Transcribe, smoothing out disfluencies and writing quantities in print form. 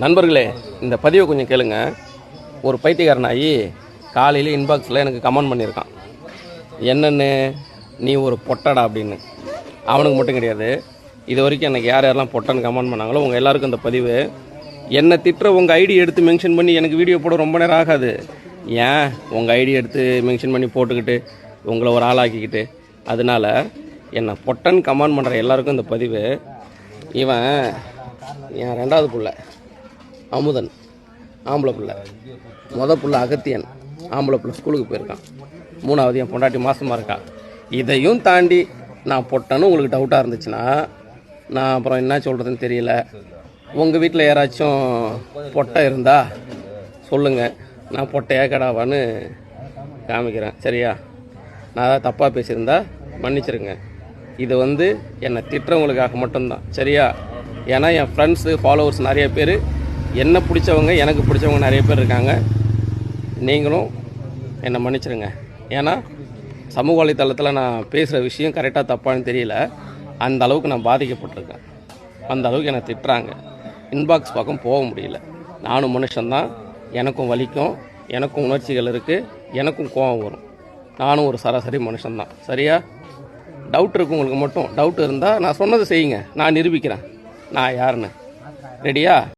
நண்பர்களே, இந்த பதிவை கொஞ்சம் கேளுங்க. ஒரு பைத்தியக்காரனாகி காலையில் இன்பாக்ஸில் எனக்கு கமெண்ட் பண்ணியிருக்கான். என்னென்னு, நீ ஒரு பொட்டடா அப்படின்னு. அவனுக்கு மட்டும் கிடையாது, இது வரைக்கும் எனக்கு யார் யாரெல்லாம் பொட்டன்னு கமெண்ட் பண்ணாங்களோ உங்கள் எல்லாருக்கும் இந்த பதிவு. என்னை திட்டுற உங்கள் ஐடி எடுத்து மென்ஷன் பண்ணி எனக்கு வீடியோ போட ரொம்ப நேரம் ஆகாது. ஏன் உங்கள் ஐடி எடுத்து மென்ஷன் பண்ணி போட்டுக்கிட்டு உங்களை ஒரு ஆளாக்கிக்கிட்டு, அதனால் என்னை பொட்டன் கமெண்ட் பண்ணுற எல்லாருக்கும் இந்த பதிவு. இவன் என் ரெண்டாவது புள்ள அமுதன், ஆம்பளை பிள்ளை. புள்ள அகத்தியன், ஆம்பளை பிள்ளை, ஸ்கூலுக்கு போயிருக்கான். மூணாவது என் பொண்டாட்டி மாசமாக இருக்கா. இதையும் தாண்டி நான் பொட்டன்னு உங்களுக்கு டவுட்டாக இருந்துச்சுன்னா நான் அப்புறம் என்ன சொல்கிறதுன்னு தெரியல. உங்கள் வீட்டில் யாராச்சும் பொட்டை இருந்தால் சொல்லுங்கள், நான் பொட்டையா கடாவான்னு காமிக்கிறேன். சரியா? நான் ஏதாவது தப்பாக பேசியிருந்தா மன்னிச்சிருங்க. இது என்னை திட்டுறவங்களுக்காக மட்டும்தான். சரியா? ஏன்னா என் ஃப்ரெண்ட்ஸு ஃபாலோவர்ஸ் நிறைய பேர், என்ன பிடிச்சவங்க, எனக்கு பிடிச்சவங்க நிறைய பேர் இருக்காங்க. நீங்களும் என்னை மன்னிச்சிருங்க. ஏன்னா சமூக வலைத்தளத்தில் நான் பேசுகிற விஷயம் கரெக்டாக தப்பான்னு தெரியல. அந்த அளவுக்கு நான் பாதிக்கப்பட்டிருக்கேன். அந்த அளவுக்கு என்னை திட்டுறாங்க. இன்பாக்ஸ் பக்கம் போக முடியல. நானும் மனுஷன்தான், எனக்கும் வலிக்கும், எனக்கும் உணர்ச்சிகள் இருக்குது, எனக்கும் கோபம் வரும். நானும் ஒரு சராசரி மனுஷன்தான். சரியா? டவுட் இருக்குது உங்களுக்கு மட்டும். டவுட் இருந்தால் நான் சொன்னதை செய்யுங்க, நான் நிரூபிக்கிறேன் நான் யாருன்னு. ரெடியா?